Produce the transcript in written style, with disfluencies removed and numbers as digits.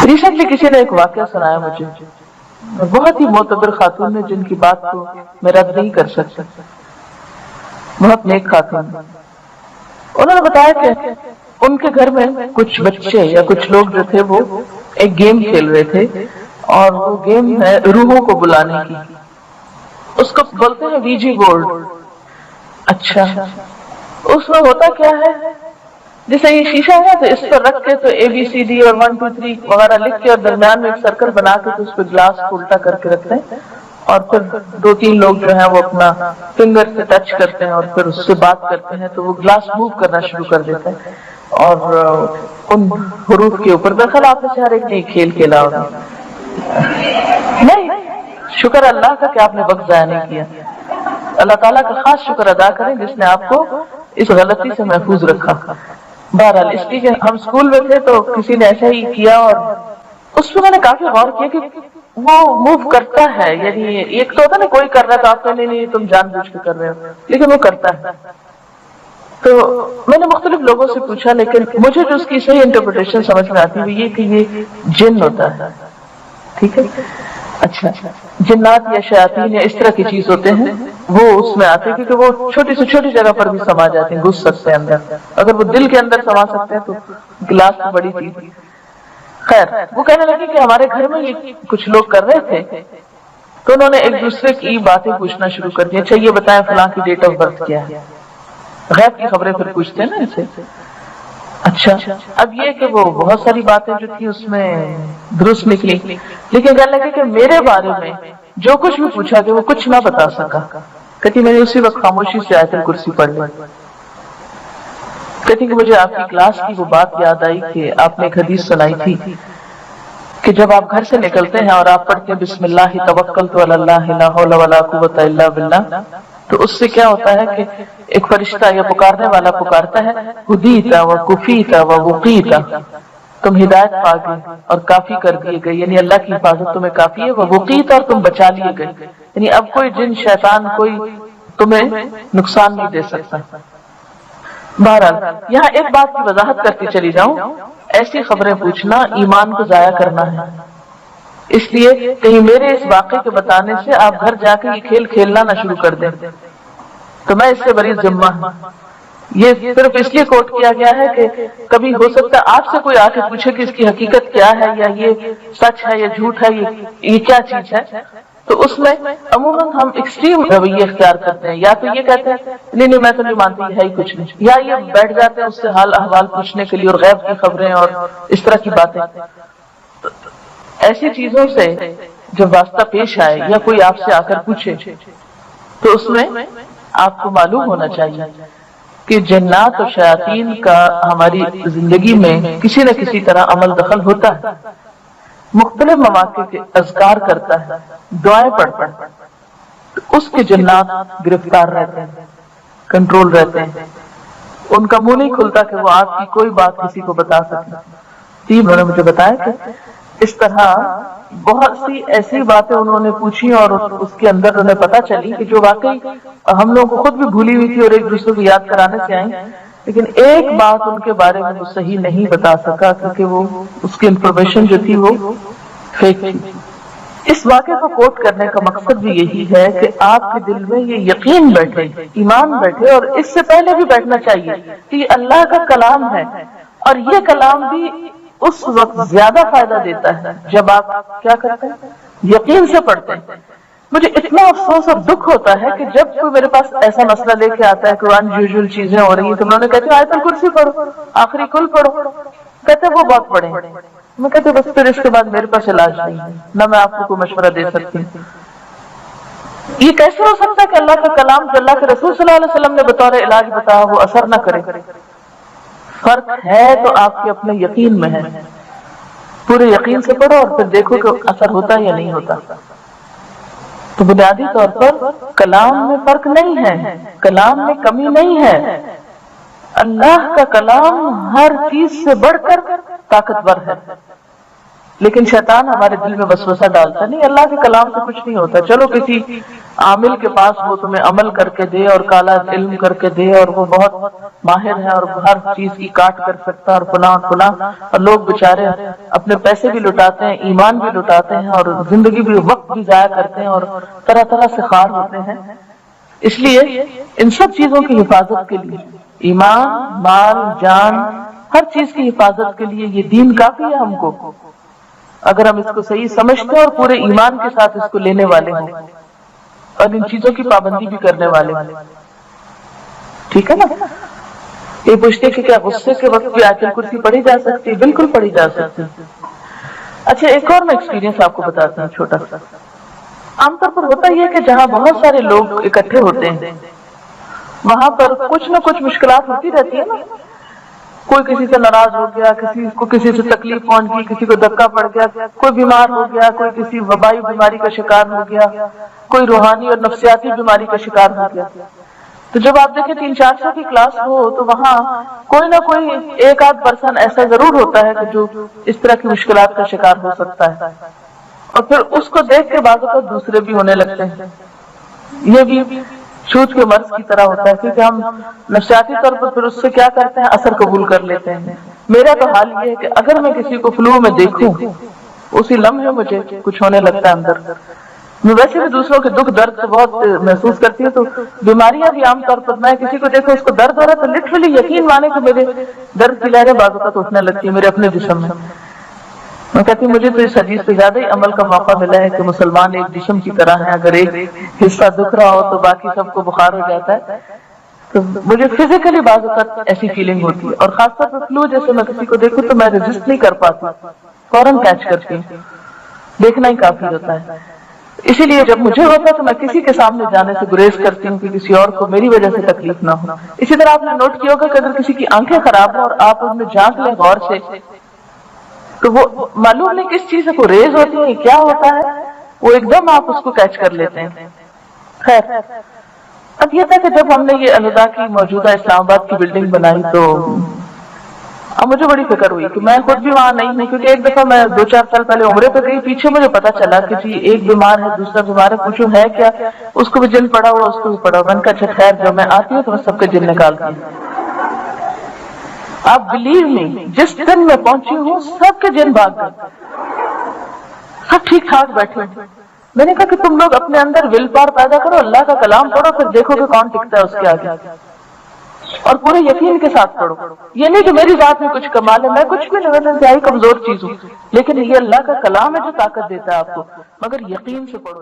Recently کسی نے ایک واقعہ سنایا مجھے، بہت ہی معتبر خاتون نے جن کی بات کو میں رد نہیں کر سکتا، بہت نیک خاتون. انہوں نے بتایا کہ ان کے گھر میں کچھ بچے یا کچھ لوگ جو تھے وہ ایک گیم کھیل رہے تھے، اور وہ گیم ہے روحوں کو بلانے کی. اس کو بولتے ہیں ویجی بورڈ. اچھا، اس میں ہوتا کیا ہے، جیسے یہ شیشہ ہے تو اس پر رکھ کے تو ABCD اور 1 2 3 وغیرہ لکھ کے اور درمیان میں ایک سرکل بنا کے تو اس پہ گلاس الٹا کر کے رکھتے ہیں، اور پھر 2 3 لوگ جو ہیں وہ اپنا فنگر سے ٹچ کرتے ہیں اور پھر اس سے بات کرتے ہیں تو وہ گلاس موو کرنا شروع کر دیتا ہے. اور ان حروف کے اوپر دراصل آپ نے ہر ایک نے کھیل کھیلا ہوگا. نہیں، شکر اللہ کا کہ آپ نے وقت ضائع نہیں کیا. اللہ تعالیٰ کا خاص شکر ادا کریں جس نے آپ کو اس غلطی سے محفوظ رکھا. بہرحال اس لیے ہم اسکول میں تھے تو کسی نے ایسا ہی کیا، اور اس پہ میں نے کافی غور کیا کہ وہ موو کرتا ہے. یعنی ایک تو ہوتا نا کوئی کر رہا ہے تو آپ کہنے نہیں تم جان بوجھ کے کر رہے ہو، لیکن وہ کرتا ہے. تو میں نے مختلف لوگوں سے پوچھا، لیکن مجھے جو اس کی صحیح انٹرپریٹیشن سمجھ میں آتی ہے یہ کہ یہ جن ہوتا ہے. ٹھیک ہے، اچھا، جنات یا شیاطین یا اس طرح کی چیز ہوتے ہیں وہ اس میں آتے ہیں، کیونکہ وہ چھوٹی سے چھوٹی جگہ پر بھی سما جاتے ہیں، گھس سکتے ہیں اندر. اگر وہ دل کے اندر سما سکتے ہیں تو گلاس تو بڑی چیز. خیر، وہ کہنے لگے کہ ہمارے گھر میں یہ کچھ لوگ کر رہے تھے تو انہوں نے ایک دوسرے کی باتیں پوچھنا شروع کر دی. اچھا یہ بتائیں فلاں کی ڈیٹ آف برتھ کیا ہے؟ غیب کی خبریں پھر پوچھتے ہیں نا اسے. اچھا، اب یہ کہ وہ بہت ساری باتیں جو تھی اس میں درست نکلی، لیکن کہنے لگے کہ میرے بارے میں جو کچھ بھی پوچھا کہ وہ کچھ نہ بتا سکا. کہتی میں نے اسی وقت خاموشی سے آیت الکرسی پڑھ لی. کہتی کہ مجھے آپ کی کلاس کی وہ بات یاد آئی کہ آپ نے ایک حدیث سنائی تھی کہ جب آپ گھر سے نکلتے ہیں اور آپ پڑھتے ہیں بسم اللہ توکلت علی اللہ لا حول ولا قوت الا باللہ، تو اس سے کیا ہوتا ہے کہ ایک فرشتہ یا پکارنے والا پکارتا ہے ہدیت و کفیت و وقیت، تم ہدایت پا گئے اور کافی کر دیے گئے، یعنی اللہ کی حفاظت تمہیں کافی ہے. وہ وقیت، اور تم بچا لیے گئے، یعنی اب کوئی جن شیطان کوئی تمہیں نقصان نہیں دے سکتا. بہرحال یہاں ایک بات کی وضاحت کرتی چلی جاؤں، ایسی خبریں پوچھنا ایمان کو ضائع کرنا ہے. اس لیے کہیں میرے اس واقعے کے بتانے سے آپ گھر جا کے یہ کھیل کھیلنا نہ شروع کر دیں تو میں اس سے بری ذمہ ہوں. یہ صرف اس لیے کوٹ کیا گیا ہے کہ کبھی ہو سکتا ہے آپ سے کوئی آ کے پوچھے کہ اس کی حقیقت کیا ہے، یا یہ سچ ہے یا جھوٹ ہے، یہ کیا چیز ہے. تو اس میں عموماً ہم ایکسٹریم رویے اختیار کرتے ہیں، یا تو یہ کہتے ہیں نہیں میں تو نہیں مانتی ہے ہی کچھ نہیں، یا یہ بیٹھ جاتے ہیں اس سے حال احوال پوچھنے کے لیے اور غیب کی خبریں اور اس طرح کی باتیں. ایسی چیزوں سے جب واسطہ پیش آئے یا کوئی آپ سے آ کر پوچھے تو اس میں آپ کو معلوم ہونا چاہیے کہ جنات اور شیاطین کا ہماری زندگی میں کسی نہ کسی طرح عمل دخل ہوتا ہے. مختلف مواقع کے اذکار کرتا ہے، دعائیں پڑھتا ہے، تو اس کے جنات گرفتار رہتے ہیں، کنٹرول رہتے ہیں. ان کا منہ نہیں کھلتا کہ وہ آپ کی کوئی بات کسی کو بتا سکے. انہوں نے مجھے بتایا کہ اس طرح بہت سی ایسی باتیں انہوں نے پوچھی اور اس کے اندر انہیں پتہ چلی کہ جو واقعی ہم لوگوں کو خود بھی بھولی ہوئی تھی اور ایک دوسرے کو یاد کرانے سے آئیں، لیکن ایک بات ان کے بارے میں وہ صحیح نہیں بتا سکا کیونکہ وہ اس کی انفارمیشن جو تھی وہ فیک تھی. اس واقعے کو کوٹ کرنے کا مقصد بھی یہی ہے کہ آپ کے دل میں یہ یقین بیٹھے، ایمان بیٹھے، اور اس سے پہلے بھی بیٹھنا چاہیے کہ یہ اللہ کا کلام ہے، اور یہ کلام بھی اس وقت زیادہ فائدہ دیتا ہے جب آپ کیا کرتے ہیں، یقین سے پڑھتے ہیں. مجھے اتنا افسوس اور دکھ ہوتا ہے کہ جب کوئی میرے پاس ایسا مسئلہ لے کے آتا ہے کہ انیوژل چیزیں ہو رہی ہیں تو انہوں نے کہتے ہیں آیت الکرسی پڑھو، آخری کل پڑھو، کہتے وہ بہت پڑھیں. میں کہتے بس پھر اس کے بعد میرے پاس علاج نہیں ہے، نہ میں آپ کو کوئی مشورہ دے سکتی ہوں. یہ کیسے ہو سکتا ہے کہ اللہ کا کلام جو اللہ کے رسول صلی اللہ علیہ وسلم نے بطور علاج بتایا وہ اثر نہ کرے؟ فرق ہے تو آپ کے اپنے یقین میں ہے. پورے یقین سے پڑھو اور پھر دیکھو کہ اثر ہوتا ہے یا نہیں ہوتا. تو بنیادی طور پر کلام میں فرق نہیں ہے، کلام میں کمی نہیں ہے. اللہ کا کلام ہر چیز سے بڑھ کر طاقتور ہے. لیکن شیطان ہمارے دل میں وسوسہ ڈالتا نہیں، اللہ کے کلام سے کچھ نہیں ہوتا، چلو کسی عامل کے پاس وہ تمہیں عمل کر کے دے اور کالا علم کر کے دے اور وہ بہت ماہر ہے اور ہر چیز کی کاٹ کر سکتا اور فلاں فلاں، اور لوگ بےچارے اپنے پیسے بھی لٹاتے ہیں، ایمان بھی لٹاتے ہیں اور زندگی بھی، وقت بھی ضائع کرتے ہیں اور طرح طرح سے خار ہوتے ہیں۔ اس لیے ان سب چیزوں کی حفاظت کے لیے، ایمان، مال، جان، ہر چیز کی حفاظت کے لیے یہ دین کافی ہے ہم کو، اگر ہم اس کو صحیح سمجھتے اور پورے ایمان کے ساتھ اس کو لینے والے ہوں اور ان چیزوں کی پابندی بھی کرنے والے ہوں۔ ٹھیک ہے نا؟ یہ پوچھتے کہ کیا غصے کے وقت بھی آیت الکرسی پڑھی جا سکتی ہے؟ بالکل پڑھی جا سکتی ہے۔ اچھا ایک اور میں ایکسپیرینس آپ کو بتاتا ہوں چھوٹا سا۔ عام طور پر ہوتا یہ کہ جہاں بہت سارے لوگ اکٹھے ہوتے ہیں وہاں پر کچھ نہ کچھ مشکلات ہوتی رہتی ہے نا، کوئی کسی سے ناراض ہو گیا، کسی کو کسی سے تکلیف پہنچ گئی، کسی کو دھکا پڑ گیا، کوئی بیمار ہو گیا، کوئی کسی وبائی بیماری کا شکار ہو گیا، کوئی روحانی اور نفسیاتی بیماری کا شکار ہو گیا۔ تو جب آپ دیکھیں 300-400 کی کلاس ہو تو وہاں کوئی نہ کوئی ایک آدھ پرسن ایسا ضرور ہوتا ہے کہ جو اس طرح کی مشکلات کا شکار ہو سکتا ہے، اور پھر اس کو دیکھ کے بعض اوقات دوسرے بھی ہونے لگتے ہیں۔ یہ بھی چھوت کے مرض کی طرح ہوتا ہے، کیونکہ ہم نفسیاتی طور پر پھر اس سے کیا کرتے ہیں، اثر قبول کر لیتے ہیں۔ میرا تو حال یہ ہے کہ اگر میں کسی کو فلو میں دیکھوں اسی لمحے مجھے کچھ ہونے لگتا ہے اندر۔ میں ویسے بھی دوسروں کے دکھ درد سے بہت محسوس کرتی ہوں، تو بیماریاں بھی عام طور پر میں کسی کو دیکھوں اس کو درد ہو رہا ہے تو لٹرلی یقین مانے کہ میرے درد کی لہریں بعض اوقات اٹھنے لگتی ہیں میرے اپنے جسم میں۔ میں کہتی ہوں مجھے تو اس حدیث پہ زیادہ ہی عمل کا موقع ملا ہے کہ مسلمان ایک جسم کی طرح ہے، اگر ایک حصہ دکھ رہا ہو تو باقی سب کو بخار ہو جاتا ہے۔ تو مجھے فزیکلی بعض اوقات ایسی فیلنگ ہوتی ہے، اور خاص طور پر فلو جیسے میں کسی کو دیکھوں تو میں ریزسٹ نہیں کر پاتی، فوراً کیچ کرتی ہوں، دیکھنا ہی کافی ہوتا ہے۔ اسی لیے جب مجھے ہوتا ہے تو میں کسی کے سامنے جانے سے گریز کرتی ہوں کہ کسی اور کو میری وجہ سے تکلیف نہ ہو۔ اسی طرح آپ نے نوٹ کیا ہوگا کہ اگر کسی کی آنکھیں خراب ہوں اور آپ ان میں جھانک لیں غور سے تو وہ معلوم نہیں کس چیز سے کو ریز ہوتی ہے، کیا ہوتا ہے، وہ ایک دم آپ اس کو کیچ کر لیتے ہیں۔ خیر اب یہ تھا کہ جب ہم نے یہ الہدا کی موجودہ اسلام آباد کی بلڈنگ بنائی تو اب مجھے بڑی فکر ہوئی کہ میں خود بھی وہاں نہیں ہوں، کیونکہ ایک دفعہ میں 2-4 سال پہلے عمرے پہ گئی، پیچھے مجھے پتا چلا کہ جی ایک بیمار ہے، دوسرا بیمار ہے، پوچھو ہے کیا، اس کو بھی جن پڑا ہوا، اس کو بھی پڑا ہوا۔ میں نے کہا اچھا خیر جب میں آتی ہوں تو میں سب کے جن نکالتی ہوں۔ آپ بلیو می، جس دن میں پہنچی ہوں سب کے جن بھاگ گئے، سب ٹھیک ٹھاک بیٹھے۔ میں نے کہا کہ تم لوگ اپنے اندر ول پاور پیدا کرو، اللہ کا کلام پڑھو، پھر دیکھو کہ کون ٹکتا ہے اس کے آگے، اور پورے یقین کے ساتھ پڑھو۔ یہ نہیں کہ میری ذات میں کچھ کمال ہے، میں کچھ بھی نہیں، میں انتہائی کمزور چیز ہوں، لیکن یہ اللہ کا کلام ہے جو طاقت دیتا ہے آپ کو، مگر یقین سے پڑھو۔